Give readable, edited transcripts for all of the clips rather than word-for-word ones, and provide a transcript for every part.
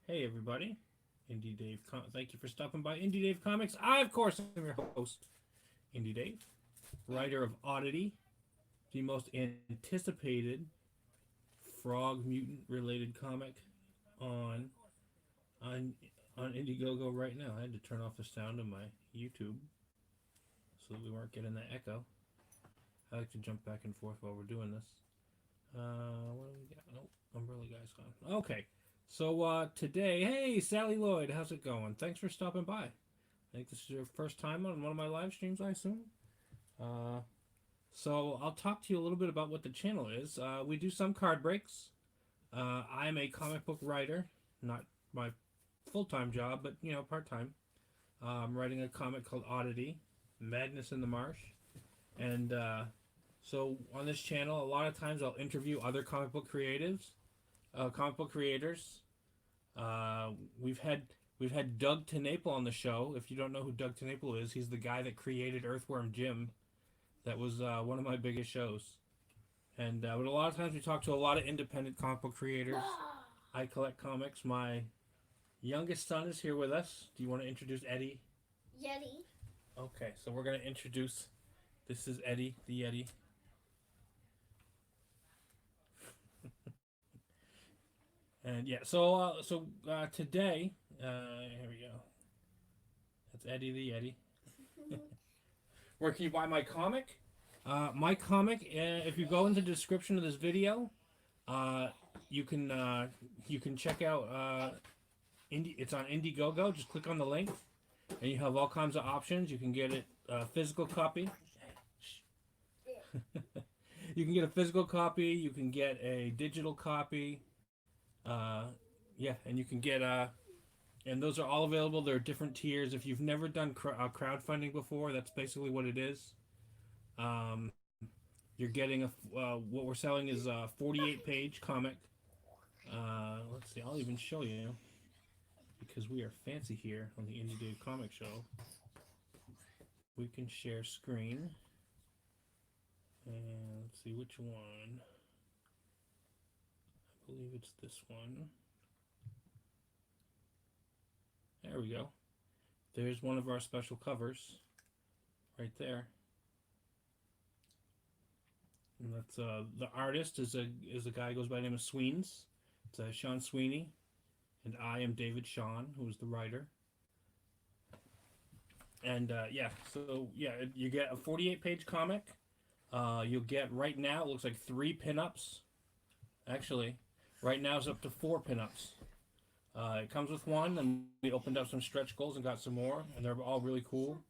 Hey everybody, Indie Dave. Thank you for stopping by Indie Dave Comics. I, of course, am your host, Indie Dave, writer of Oddity, the most anticipated frog mutant related comic on on on Indiegogo right now. I had to turn off the sound of my YouTube so that we weren't getting that echo. I like to jump back and forth while we're doing this. What do we got? Nope, Umbrella Guy's gone. Okay, so today, hey Sally Lloyd, how's it going? Thanks for stopping by. I think this is your first time on one of my live streams, I assume. Uh, so I'll talk to you a little bit about what the channel is. We do some card breaks. I'm a comic book writer, not my full-time job, but part-time. I'm writing a comic called Oddity, Madness in the Marsh, and so on this channel, a lot of times I'll interview other comic book creators. Uh, we've had we've had Doug TeNapel on the show. If you don't know who Doug TeNapel is, he's the guy that created Earthworm Jim. That was one of my biggest shows. And but a lot of times we talk to a lot of independent comic book creators. I collect comics. My youngest son is here with us. Do you want to introduce Eddie? Yeti. Okay, so we're gonna introduce. This is Eddie, the Yeti. And yeah, so today, here we go. That's Eddie the Yeti. Where can you buy my comic? My comic, if you go into the description of this video, uh, you can check out. It's on Indiegogo. Just click on the link, and you have all kinds of options. You can get it physical copy. You can get a physical copy. You can get a digital copy. Yeah, and you can get and those are all available. There are different tiers. If you've never done crowdfunding before, that's basically what it is. Um, you're getting what we're selling is a 48-page comic. Let's see, I'll even show you because we are fancy here on the Indie Dave Comic Show. We can share screen. And let's see which one. I believe it's this one. There we go. There's one of our special covers right there. And that's the artist is a guy who goes by the name of Sweens. It's Sean Sweeney, and I am David Sean, who is the writer. And yeah, so yeah, you get a 48-page comic. You'll get right now it looks like 3 pinups. Actually, right now it's up to 4 pinups. It comes with one, and we opened up some stretch goals and got some more, and they're all really cool.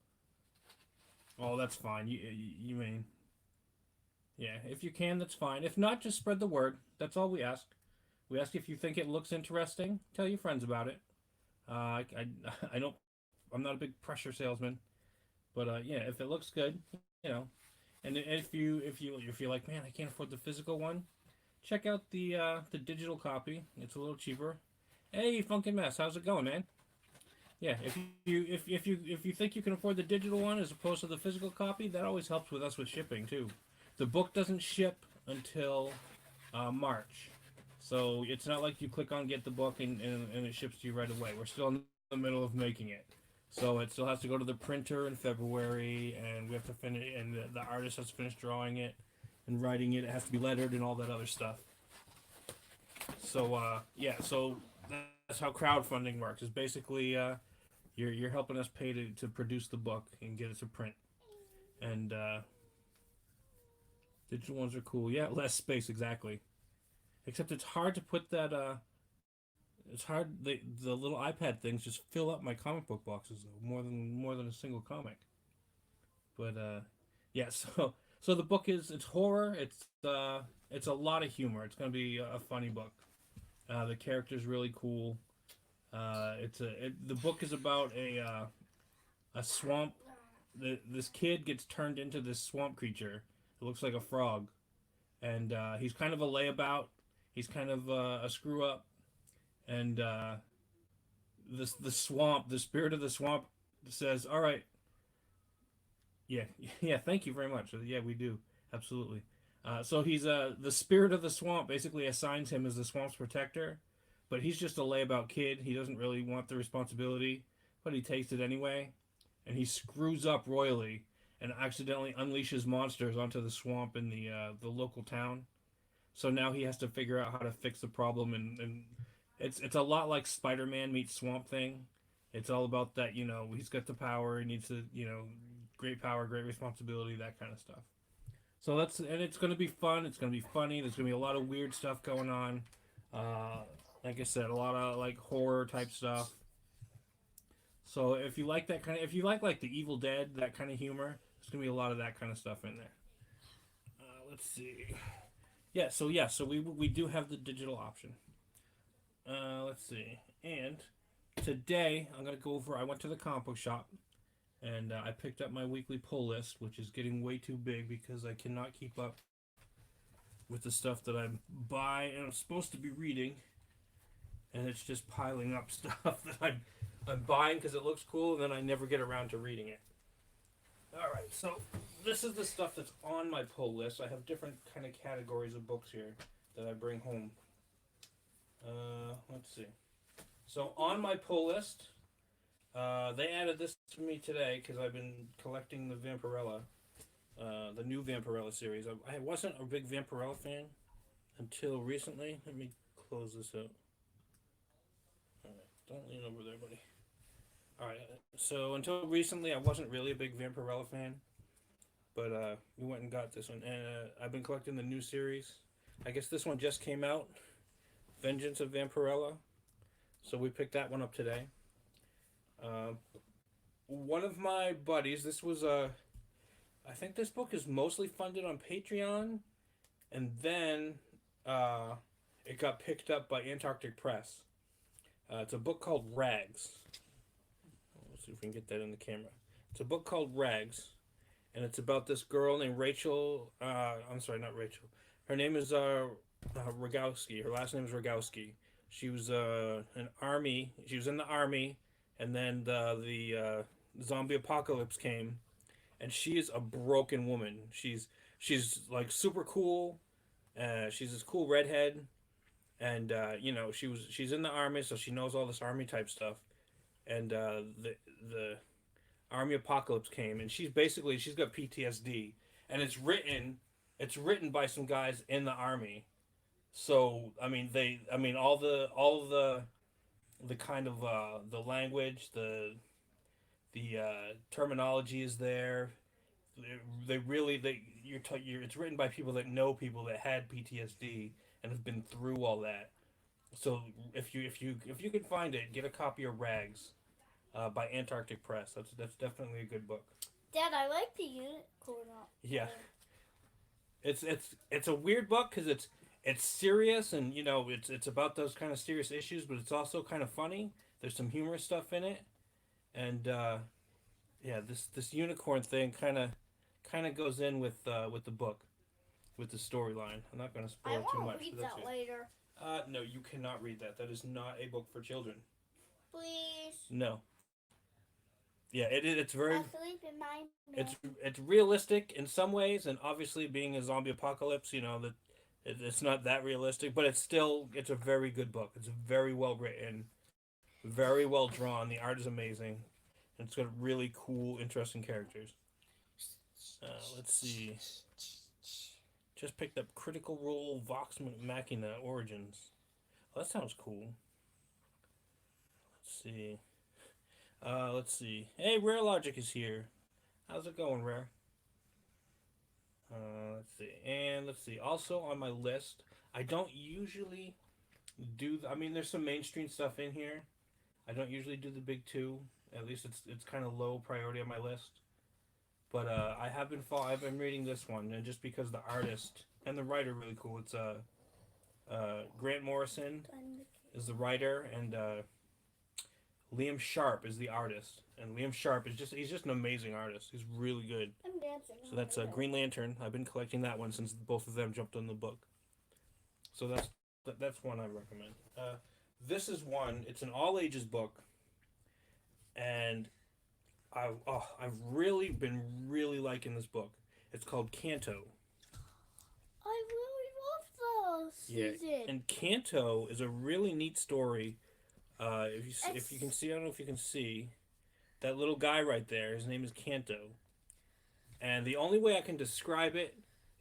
Oh, that's fine. You mean, yeah, if you can, that's fine. If not, just spread the word. That's all we ask. We ask if you think it looks interesting, tell your friends about it. I don't, I'm not a big pressure salesman, but yeah, if it looks good, you know, and if you're like, man, I can't afford the physical one, check out the digital copy. It's a little cheaper. Hey, Funkin' Mess, how's it going, man? Yeah, if you think you can afford the digital one as opposed to the physical copy, that always helps with us with shipping too. The book doesn't ship until March, so it's not like you click on get the book and it ships to you right away. We're still in the middle of making it, so it still has to go to the printer in February, and we have to finish, and the artist has to finish drawing it and writing it. It has to be lettered and all that other stuff. So yeah, so that's how crowdfunding works. Is basically you're helping us pay to produce the book and get it to print. And digital ones are cool. Yeah, less space exactly. Except it's hard to put that. It's hard. The little iPad things just fill up my comic book boxes though, more than a single comic. But yeah. So the book it's horror. It's a lot of humor. It's gonna be a funny book. The character's really cool. The book is about a swamp. This kid gets turned into this swamp creature. It looks like a frog, and he's kind of a layabout. He's kind of a screw up, and the swamp, the spirit of the swamp, says, "All right, yeah, yeah, thank you very much. Yeah, we do absolutely." So he's the spirit of the swamp basically assigns him as the swamp's protector. but he's just a layabout kid. He doesn't really want the responsibility, but he takes it anyway, and he screws up royally and accidentally unleashes monsters onto the swamp in the local town. So now he has to figure out how to fix the problem, and it's a lot like Spider-Man meets Swamp Thing. It's all about that, he's got the power, he needs to, great power, great responsibility, that kind of stuff. So and it's going to be fun. It's going to be funny. There's going to be a lot of weird stuff going on. Uh, like I said, a lot of like horror type stuff. So if you like that kind of, if you like the Evil Dead, that kind of humor, there's going to be a lot of that kind of stuff in there. Let's see. So we do have the digital option. Let's see. And today I'm gonna go over. I went to the comic book shop and I picked up my weekly pull list, which is getting way too big because I cannot keep up with the stuff that I buy and I'm supposed to be reading, and it's just piling up stuff that I'm buying because it looks cool, and then I never get around to reading it. All right, so this is the stuff that's on my pull list. I have different kind of categories of books here that I bring home. Let's see. So on my pull list, they added this to me today because I've been collecting the Vampirella, the new Vampirella series. I wasn't a big Vampirella fan until recently. Let me close this out. All right, don't lean over there, buddy. All right, so until recently, I wasn't really a big Vampirella fan, but we went and got this one, and I've been collecting the new series. I guess this one just came out, Vengeance of Vampirella. So we picked that one up today. One of my buddies, this was I think this book is mostly funded on Patreon, and then it got picked up by Antarctic Press. It's a book called Rags. Let's see if we can get that in the camera. It's a book called Rags, and it's about this girl named Rachel. I'm sorry, not Rachel. Her name is Rogowski. Her last name is Rogowski. She was an army. She was in the army, and then the zombie apocalypse came, and she is a broken woman. She's like super cool. She's this cool redhead, and she's in the army, so she knows all this army type stuff. And the army apocalypse came, and she's got PTSD, and it's written by some guys in the army. So all the kind of the language, the terminology is there. It's written by people that know people that had PTSD and have been through all that. So if you can find it, get a copy of Rags, by Antarctic Press. That's definitely a good book. Dad, I like the unicorn. Yeah, it's a weird book because it's serious, and it's about those kind of serious issues, but it's also kind of funny. There's some humorous stuff in it, and this unicorn thing kind of goes in with the book, with the storyline. I'm not going to spoil too much. I want to read that later. No, you cannot read that. That is not a book for children. Please. No. Yeah, it's very. I'll sleep in my bed. It's realistic in some ways, and obviously being a zombie apocalypse, that it's not that realistic, but it's a very good book. It's very well written, very well drawn. The art is amazing, and it's got really cool, interesting characters. Let's see. Just picked up Critical Role Vox Machina Origins. Well, that sounds cool. Let's see. Hey, Rare Logic is here. How's it going, Rare? Let's see. Also on my list, I don't usually do. There's some mainstream stuff in here. I don't usually do the big two. At least it's kind of low priority on my list. But I've been reading this one, and just because the artist and the writer are really cool. It's Grant Morrison is the writer, and Liam Sharp is the artist. And Liam Sharp he's just an amazing artist. He's really good. I'm dancing. So that's Green Lantern. I've been collecting that one since both of them jumped on the book. So that's one I recommend. This is one. It's an all ages book, and I've really been liking this book. It's called Canto. I really love all Yeah, season. and Kanto is a really neat story. If you can It's see, I don't know if you can see that little guy right there. His name is Kanto, and the only way I can describe it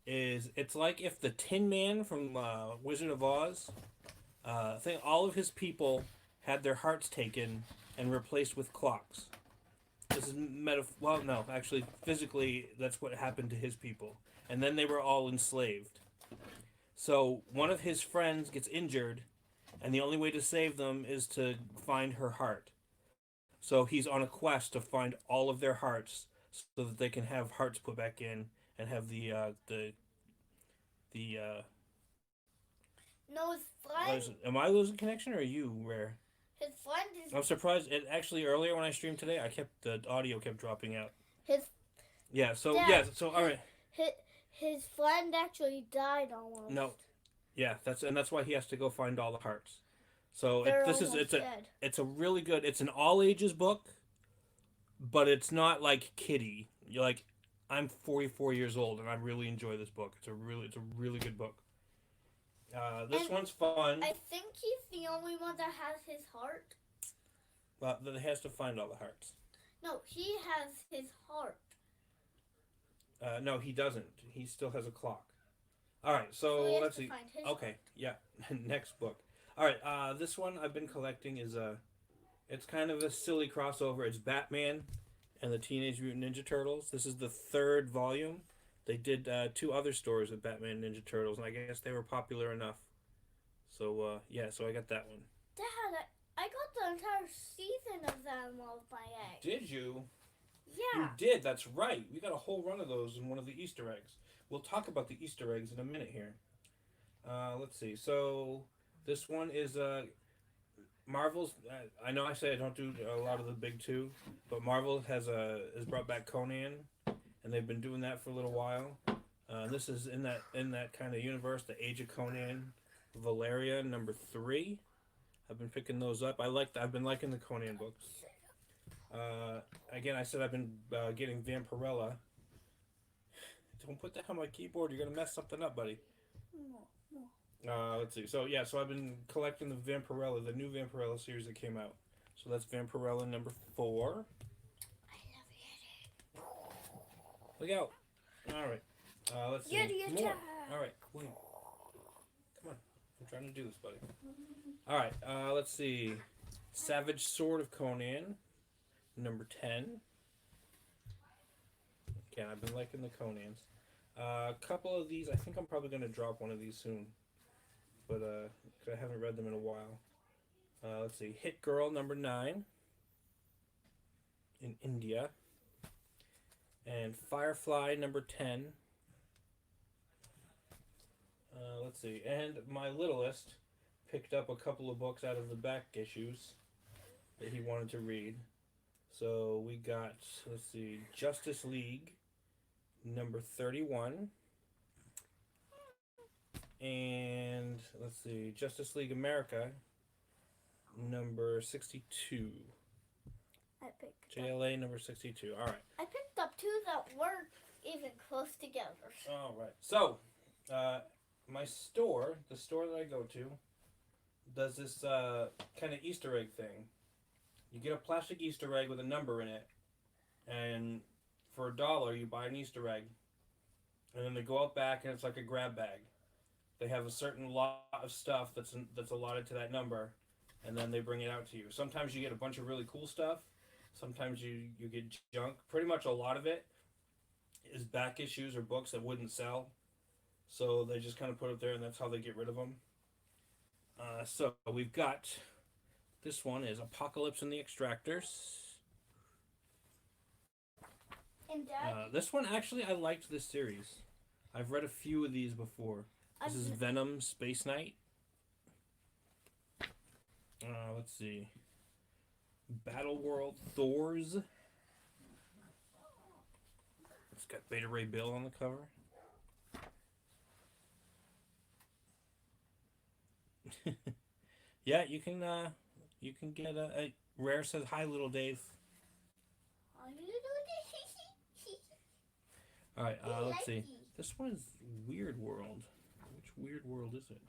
is it's like if the Tin Man from Wizard of Oz, I think all of his people had their hearts taken and replaced with clocks. This is well, no, actually, physically, that's what happened to his people, and then they were all enslaved. So one of his friends gets injured, and the only way to save them is to find her heart. So he's on a quest to find all of their hearts so that they can have hearts put back in and have the no, his friend. am I losing connection or are you, Rare? His friend is I'm surprised. It actually earlier when I streamed today, the audio kept dropping out. his Yeah. So dad. yeah. So all right. His, his friend actually died almost. No. Yeah. That's why he has to go find all the hearts. So They're this is almost dead. it's a really good. It's an all ages book, but it's not like kiddie. You're like, I'm 44 years old and I really enjoy this book. It's a really good book. This And one's fun. I think he's the only one that has his heart. But that has to find all the hearts. No, he has his heart. No, he doesn't. He still has a clock. All right, So he so has let's to see. find his Okay, yeah. Next book. All right, this one I've been collecting is it's kind of a silly crossover. It's Batman and the Teenage Mutant Ninja Turtles. This is the third volume. They did two other stories with Batman and Ninja Turtles, and I guess they were popular enough. So yeah, so I got that one. Dad, I got the entire season of them off my egg. Did you? Yeah. You did. That's right. We got a whole run of those in one of the Easter eggs. We'll talk about the Easter eggs in a minute here. Let's see. So this one is Marvel's. I know I say I don't do a lot of the big two, but Marvel has brought back Conan, and they've been doing that for a little while. This is in that kind of universe, the Age of Conan, Valeria number 3. I've been picking those up. I've been liking the Conan books. Again, I said I've been getting Vampirella. Don't put that on my keyboard. You're gonna mess something up, buddy. Let's see. So yeah, so I've been collecting the Vampirella, the new Vampirella series that came out. So that's Vampirella number 4. I Look out! All right. Let's see. Yeti More. attack. All right, Queen. Come on. I'm trying to do this, buddy. All right. Let's see. Savage Sword of Conan, number 10. Okay, I've been liking the Conans. A couple of these, I think I'm probably going to drop one of these soon. But, cause I haven't read them in a while. Let's see. Hit Girl, number 9. In India. And Firefly, number 10. Let's see. And my littlest picked up a couple of books out of the back issues that he wanted to read. So we got, let's see, Justice League, number 31. And let's see, Justice League America, number 62. I picked JLA number 62. All right. I picked up two that weren't even close together. All right. So, my store, the store that I go to, does this kind of Easter egg thing. You get a plastic Easter egg with a number in it, and for $1 you buy an Easter egg, and then they go out back and it's like a grab bag. They have a certain lot of stuff that's allotted to that number, and then they bring it out to you. Sometimes you get a bunch of really cool stuff. Sometimes you get junk. Pretty much a lot of it is back issues or books that wouldn't sell. So they just kind of put it there, and that's how they get rid of them. So we've got, this one is Apocalypse and the Extractors. And Dad, This one, actually, I liked this series. I've read a few of these before. This is Venom Space Knight. Let's see. Battle World Thors. It's got Beta Ray Bill on the cover. Yeah, you can get a Rare says hi, little Dave. All right, let's see. This one is Weird World. Which weird world is it?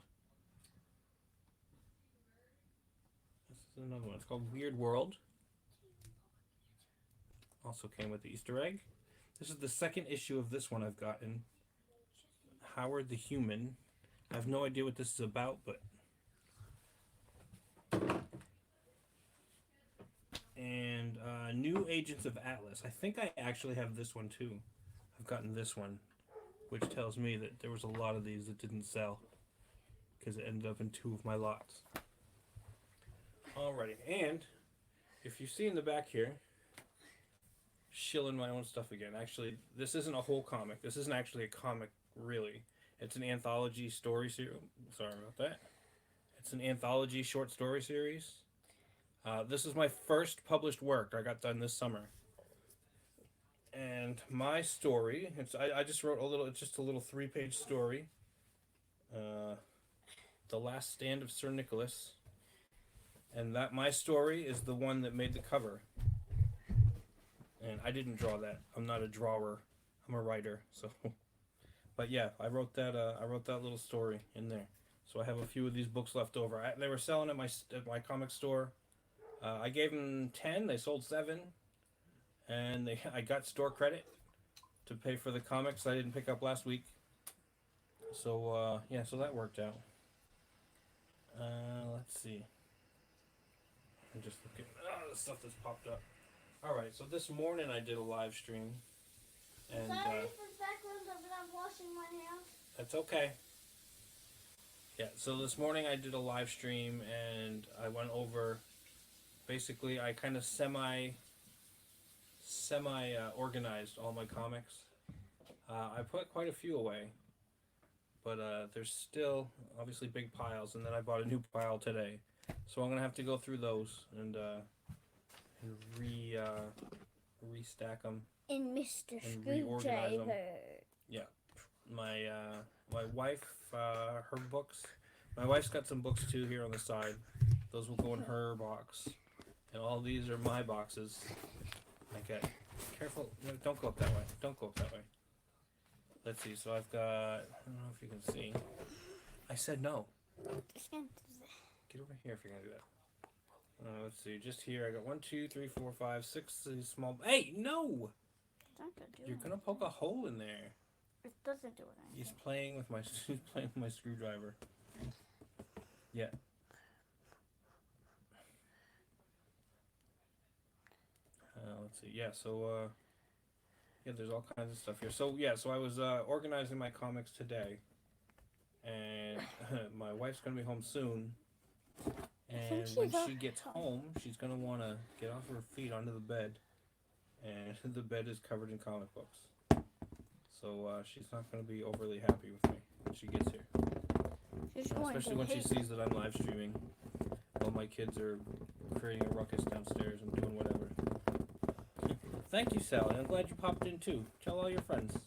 This is another one. It's called Weird World. Also came with the Easter egg. This is the second issue of this one I've gotten. Howard the Human. I have no idea what this is about, but... And New Agents of Atlas. I think I actually have this one too. I've gotten this one, which tells me that there was a lot of these that didn't sell because it ended up in 2 of my lots. Alrighty, and if you see in the back here, shilling my own stuff again. Actually, this isn't a whole comic. This isn't actually a comic, really. It's an anthology story series. Sorry about that. It's an anthology short story series. This is my first published work I got done this summer. And my story, I just wrote a little, it's just a little 3-page story. The Last Stand of Sir Nicholas. And that my story is the one that made the cover. And I didn't draw that. I'm not a drawer. I'm a writer. So, but yeah, I wrote that little story in there. So I have a few of these books left over. They were selling at my comic store. I gave them 10. They sold 7, and I got store credit to pay for the comics I didn't pick up last week. So yeah, so that worked out. Let's see. I'm just looking at the stuff that's popped up. All right, so this morning I did a live stream, and sorry for the background, but I'm washing my hands. That's okay. Yeah, so this morning I did a live stream, and I went over. Basically, I kind of semi organized all my comics. I put quite a few away, but there's still obviously big piles, and then I bought a new pile today, so I'm gonna have to go through those and restack them. In Mr. And reorganize 'em. Screwdriver. Yeah, my wife, her books. My wife's got some books too here on the side. Those will go in her box. And all these are my boxes. Okay, careful, no, don't go up that way. Don't go up that way. Let's see, so I've got, I don't know if you can see. I said no. Get over here if you're gonna do that. Let's see, just here, I got 1, 2, 3, 4, 5, 6 of these small, hey, no! You're gonna poke a hole in there. It doesn't do anything. He's playing with my screwdriver. Yeah. Let's see. Yeah. So yeah, there's all kinds of stuff here. So yeah. So I was organizing my comics today, and my wife's gonna be home soon. And when she gets home, she's gonna want to get off her feet onto the bed, and the bed is covered in comic books. So she's not gonna be overly happy with me when she gets here. Especially when she sees that I'm live streaming while my kids are creating a ruckus downstairs and doing whatever. Thank you, Sally. I'm glad you popped in too. Tell all your friends.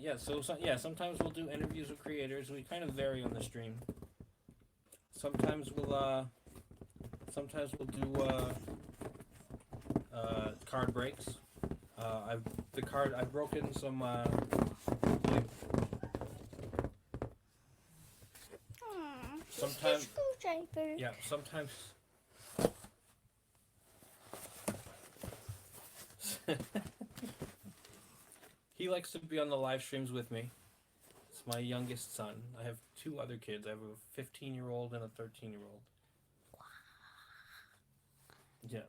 Yeah, yeah, sometimes we'll do interviews with creators. We kind of vary on the stream. Sometimes we'll do card breaks. I've broken some sometimes. Yeah, sometimes. He likes to be on the live streams with me. It's my youngest son. I have 2 other kids. I have a 15-year-old and a 13-year-old. Yeah,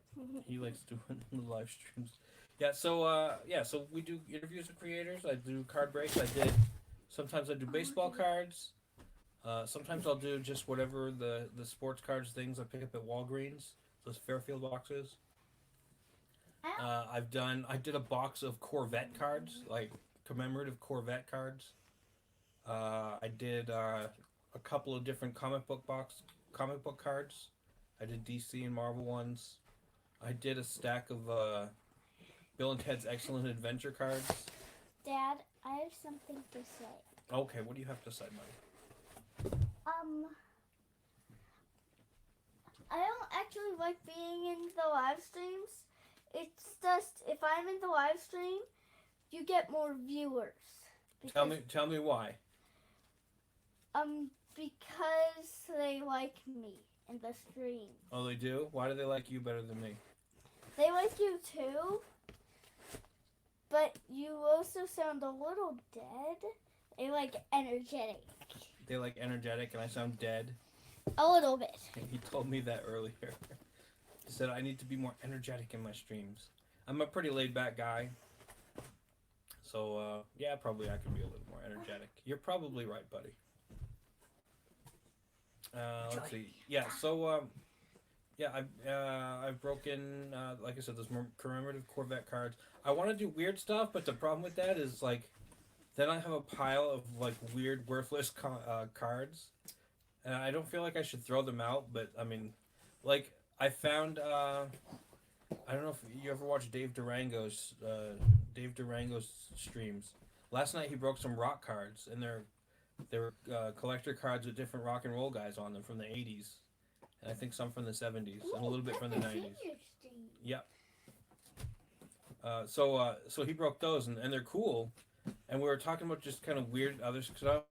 he likes doing the live streams. Yeah, so so we do interviews with creators. I do card breaks. Sometimes I do baseball cards. Sometimes I'll do just whatever the sports cards things I pick up at Walgreens. Those Fairfield boxes. I did a box of Corvette cards, like commemorative Corvette cards. I did a couple of different comic book cards. I did DC and Marvel ones. I did a stack of Bill and Ted's Excellent Adventure cards. Dad, I have something to say. Okay, what do you have to say, buddy? I don't actually like being in the live streams. It's just, if I'm in the live stream, you get more viewers. Tell me why. Because they like me in the stream. Oh, they do? Why do they like you better than me? They like you too, but you also sound a little dead. They like energetic. They like energetic and I sound dead. A little bit. He told me that earlier. He said I need to be more energetic in my streams. I'm a pretty laid back guy. So, yeah, probably I could be a little more energetic. You're probably right, buddy. Let's see. Yeah, so, yeah, I've broken, like I said, those commemorative Corvette cards. I want to do weird stuff, but the problem with that is, like, then I have a pile of, like, weird, worthless cards. And I don't feel like I should throw them out, but, I mean, like, I found, I don't know if you ever watch Dave Durango's streams. Last night he broke some rock cards, and they're collector cards with different rock and roll guys on them from the 80s. And I think some from the 70s, and a little bit from the 90s. Yep. So he broke those, and they're cool. And we were talking about just kind of weird other stuff.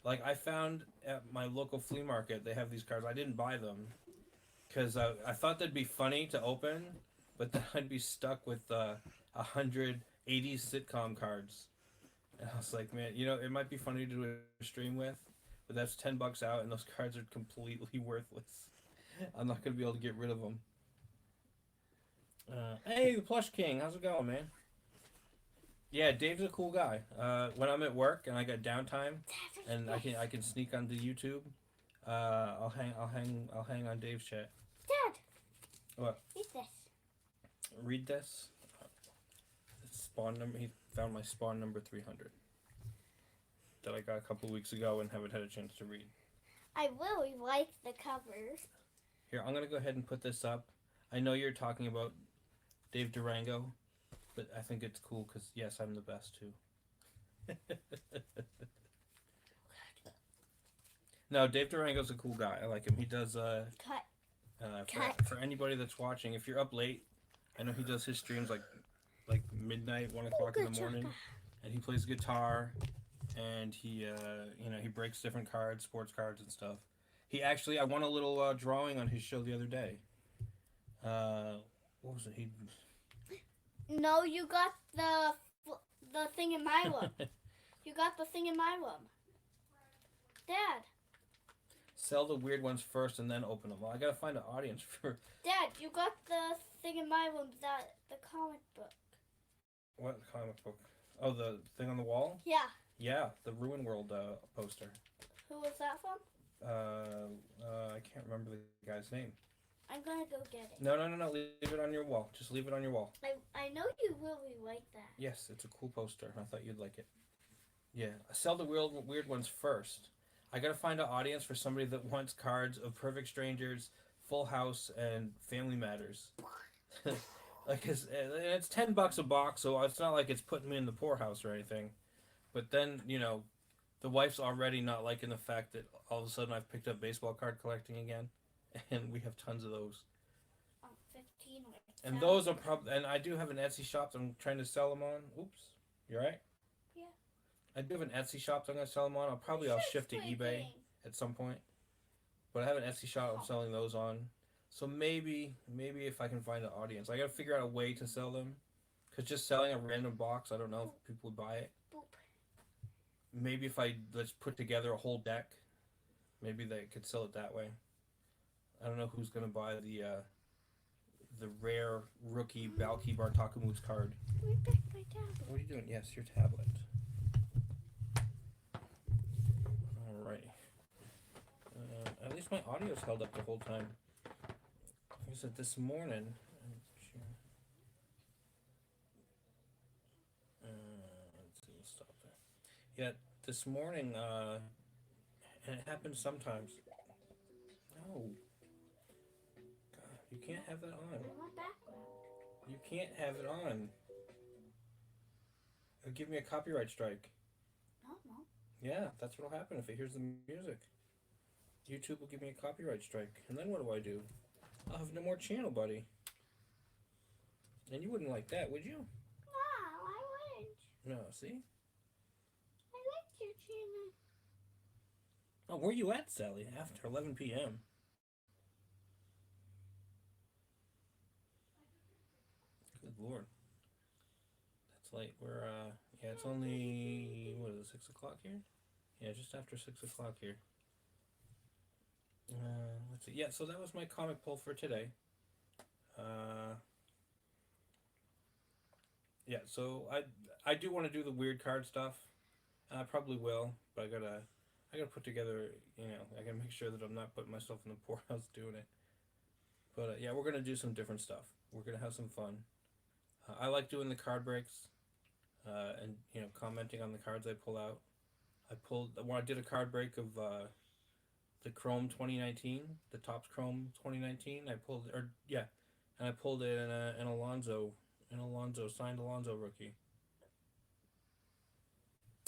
Like, I found at my local flea market, they have these cards. I didn't buy them because I thought they'd be funny to open, but then I'd be stuck with 100 80s sitcom cards. And I was like, man, you know, it might be funny to do a stream with, but that's $10 out, and those cards are completely worthless. I'm not going to be able to get rid of them. Hey, the Plush King, how's it going, man? Yeah, Dave's a cool guy. When I'm at work and I got downtime, and I can sneak onto YouTube, I'll hang on Dave's chat. Dad. What? Read this. Read this. It's spawn number. He found my spawn number 300 that I got a couple weeks ago and haven't had a chance to read. I really like the covers. Here, I'm gonna go ahead and put this up. I know you're talking about Dave Durango, but I think it's cool because yes, I'm the best too. No, Dave Durango's a cool guy. I like him. He does for anybody that's watching, if you're up late, I know he does his streams like midnight, 1 o'clock in the morning, and he plays guitar, and he he breaks different cards, sports cards and stuff. He actually, I won a little drawing on his show the other day. What was it? No, you got the thing in my room. You got the thing in my room. Dad. Sell the weird ones first and then open them. Well, I gotta find an audience for. Dad, you got the thing in my room, the comic book. What comic book? Oh, the thing on the wall? Yeah. Yeah, the Ruin World poster. Who was that from? I can't remember the guy's name. I'm gonna go get it. No. Leave it on your wall. Just leave it on your wall. I know you really like that. Yes, it's a cool poster. I thought you'd like it. Yeah, sell the weird ones first. I gotta find an audience for somebody that wants cards of Perfect Strangers, Full House, and Family Matters. Like, it's $10 a box, so it's not like it's putting me in the poorhouse or anything. But then, the wife's already not liking the fact that all of a sudden I've picked up baseball card collecting again, and we have tons of those. 15 or and those are and I do have an Etsy shop that I'm trying to sell them on. Oops, you right? Yeah. I do have an Etsy shop that I'm gonna sell them on. I'll shift to eBay at some point. But I have an Etsy shop I'm selling those on. So maybe if I can find an audience, I gotta figure out a way to sell them. Cause just selling a random box, I don't know if people would buy it. Boop. Maybe if let's put together a whole deck, maybe they could sell it that way. I don't know who's gonna buy the rare rookie Balki Bartakamut's card. Where's my tablet? What are you doing? Yes, your tablet. Alright. At least my audio's held up the whole time. Like I said, this morning. Let's see, we'll stop there. Yeah, this morning, and it happens sometimes. No. God, you can't have that on. My background. You can't have it on. It'll give me a copyright strike. No. Yeah, that's what'll happen if it hears the music. YouTube will give me a copyright strike. And then what do? I'll have no more channel, buddy. And you wouldn't like that, would you? No, I wouldn't. No, see? I like your channel. Oh, where you at, Sally? After 11 p.m. Good lord, that's late. We're yeah, it's only what is it, 6 o'clock here? Yeah, just after 6 o'clock here. Let's see. Yeah, so that was my comic pull for today. Uh, yeah, so I do want to do the weird card stuff. I probably will, but I gotta put together. I gotta make sure that I'm not putting myself in the poorhouse doing it. But yeah, we're gonna do some different stuff. We're gonna have some fun. I like doing the card breaks, and commenting on the cards I pull out. I pulled when I did a card break of the Chrome 2019, the Topps Chrome 2019. I pulled or yeah, and I pulled it in an Alonzo signed Alonzo rookie.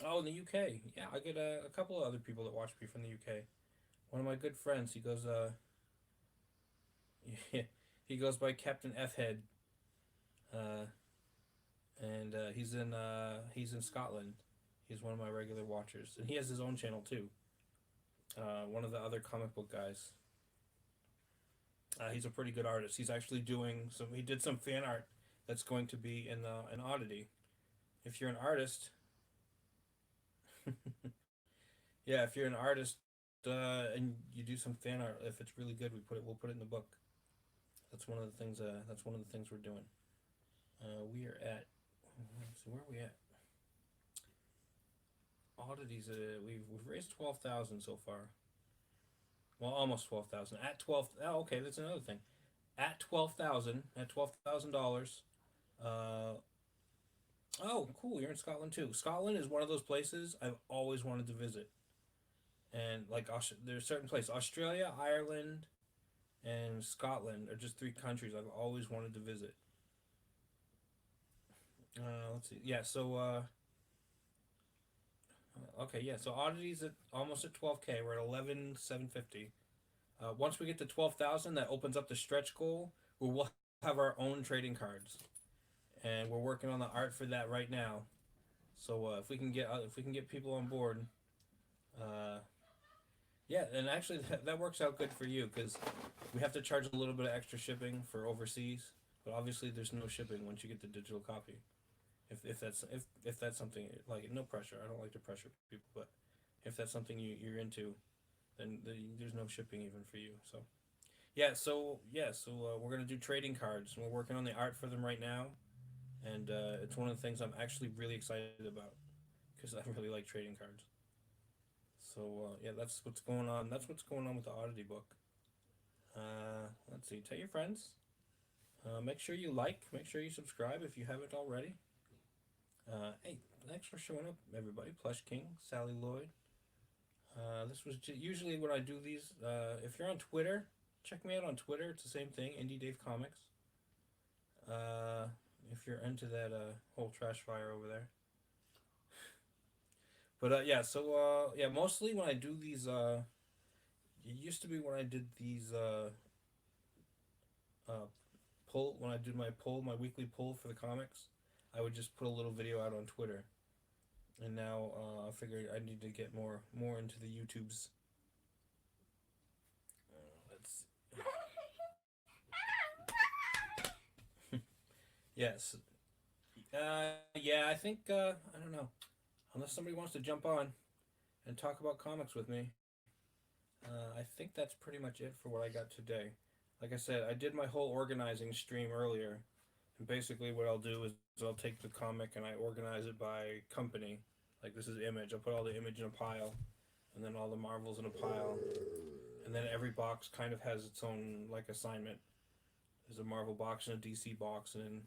Oh, in the UK. Yeah, I get a couple of other people that watch me from the UK. One of my good friends, he goes he goes by Captain F Head, uh, and he's in Scotland. He's one of my regular watchers, and he has his own channel too. One of the other comic book guys. He's a pretty good artist. He's actually doing some. He did some fan art that's going to be in an oddity. If you're an artist, yeah, if you're an artist and you do some fan art, if it's really good, we'll put it in the book. That's one of the things. That's one of the things we're doing. We are at. Let's see, where are we at? Oddities. We've raised 12,000 so far. Well, almost 12,000. At 12. Oh, okay. That's another thing. At 12,000. At $12,000. Uh, oh, cool. You're in Scotland too. Scotland is one of those places I've always wanted to visit. And like, there's certain places. Australia, Ireland, and Scotland are just three countries I've always wanted to visit. Let's see. Yeah. So. Okay. Yeah. So oddities at almost at 12K. We're at 11,750. Once we get to 12,000, that opens up the stretch goal where we'll have our own trading cards, and we're working on the art for that right now. So if we can get people on board, uh, yeah, and actually that works out good for you because we have to charge a little bit of extra shipping for overseas, but obviously there's no shipping once you get the digital copy. If that's something like no pressure, I don't like to pressure people, but if that's something you're into, then there's no shipping even for you. So we're gonna do trading cards, and we're working on the art for them right now, and it's one of the things I'm actually really excited about because I really like trading cards. So yeah, that's what's going on. That's what's going on with the oddity book. Let's see. Tell your friends. Make sure you like. Make sure you subscribe if you haven't already. Hey, thanks for showing up, everybody. Plush King, Sally Lloyd. This was usually when I do these. If you're on Twitter, check me out on Twitter. It's the same thing, Indie Dave Comics. If you're into that whole trash fire over there. But yeah, so yeah, mostly when I do these, it used to be when I did these uh, when I did my weekly pull for the comics, I would just put a little video out on Twitter. And now I figured I need to get more into the YouTubes. Let's yes, yeah, I think I don't know, unless somebody wants to jump on and talk about comics with me. I think that's pretty much it for what I got today. Like I said, I did my whole organizing stream earlier, and basically what I'll do is I'll take the comic and I organize it by company. Like this is Image. I'll put all the Image in a pile, and then all the Marvels in a pile, and then every box kind of has its own like assignment. There's a Marvel box and a DC box, and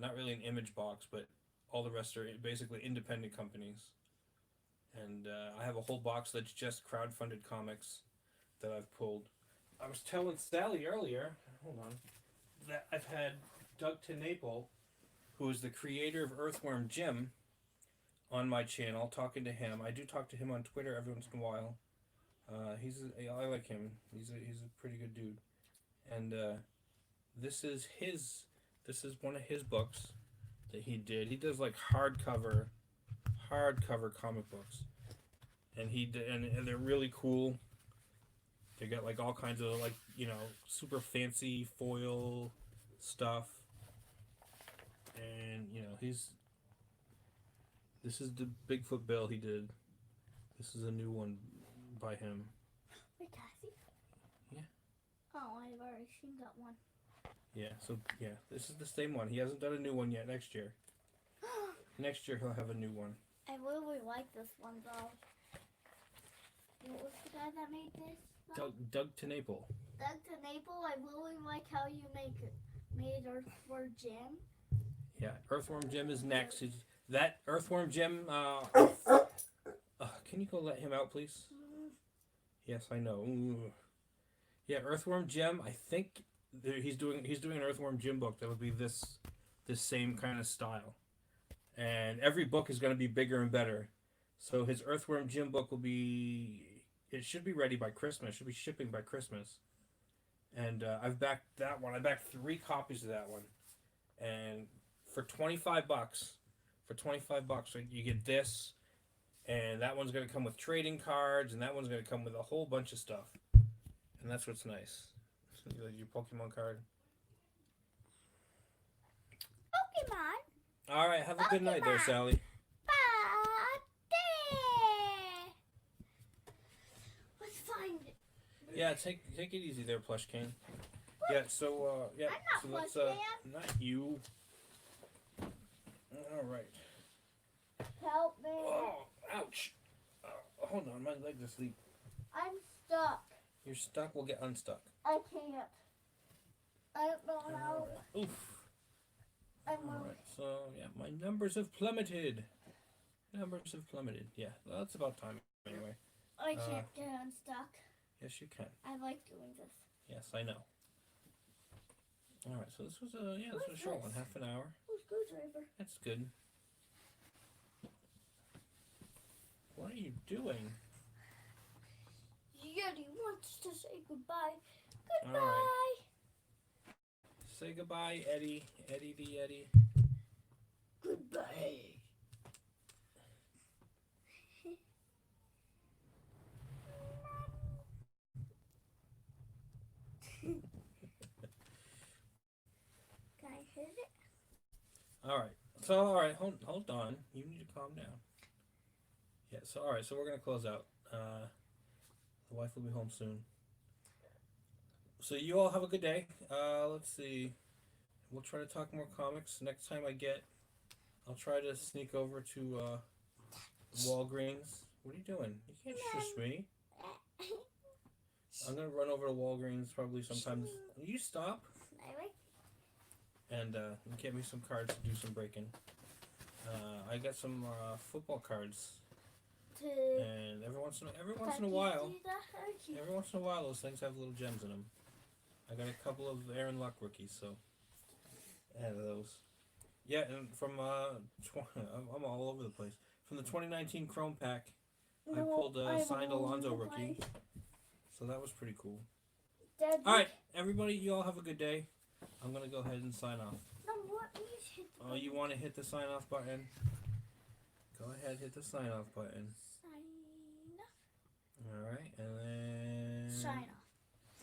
not really an Image box, but all the rest are basically independent companies. And I have a whole box that's just crowdfunded comics that I've pulled. I was telling Sally earlier, hold on, that I've had Doug TeNapel, who is the creator of Earthworm Jim, on my channel, talking to him. I do talk to him on Twitter every once in a while. I like him. He's a pretty good dude. And this is one of his books that he did. He does like hardcover comic books, and they're really cool. They got like all kinds of like super fancy foil stuff, and this is the Bigfoot Bill he did. This is a new one by him. Wait, Cassie? Yeah. Oh, I've already seen that one. Yeah, so this is the same one. He hasn't done a new one yet. Next year. Next year he'll have a new one. I really like this one though. What was the guy that made this? Doug TeNapel. Doug TeNapel, I really like how you made Earthworm Jim. Yeah, Earthworm Jim is next. That Earthworm Jim. Can you go let him out, please? Yes, I know. Ooh. Yeah, Earthworm Jim. I think he's doing an Earthworm Jim book that would be this same kind of style, and every book is going to be bigger and better. So his Earthworm Jim book will be. It should be ready by Christmas. It should be shipping by Christmas. And I've backed that one. I backed 3 copies of that one, and for $25, you get this, and that one's gonna come with trading cards, and that one's gonna come with a whole bunch of stuff, and that's what's nice. So you like your Pokemon card. Pokemon. All right, have a good night there, Sally. Let's find it. Yeah, take it easy there, Plush King. Yeah, so I'm not so let's Plush not you. All right. Help me. Oh, ouch. Hold on, my legs are asleep. I'm stuck. You're stuck. We'll get unstuck. I can't. I don't know how. Right. Oof. I'm All right. So yeah, my numbers have plummeted. Yeah, well, that's about time anyway. I can't get unstuck. Yes, you can. I like doing this. Yes, I know. All right. So this was a short one, half an hour. Who's Screwdriver? That's good. What are you doing? Yeti wants to say goodbye. All Goodbye. right. Say goodbye, Eddie. Eddie the Yeti. Goodbye. Can I hit it? All right. So all right, hold on. You need to calm down. Yeah. So all right. So we're gonna close out. The wife will be home soon. So you all have a good day. Let's see. We'll try to talk more comics next time I'll try to sneak over to Walgreens. What are you doing? You can't shush me. I'm gonna run over to Walgreens probably sometime. Will you stop? And get me some cards to do some breaking. I got some football cards. And every once in a while, those things have little gems in them. I got a couple of Aaron Luck rookies, so add those. Yeah, and from I'm all over the place. From the 2019 Chrome pack, I pulled a signed Alonzo rookie, so that was pretty cool. Dad, All right, everybody, you all have a good day. I'm gonna go ahead and sign off. Oh, you want to hit the sign off button? Go ahead, hit the sign off button. Sign off. All right, and then Sign off.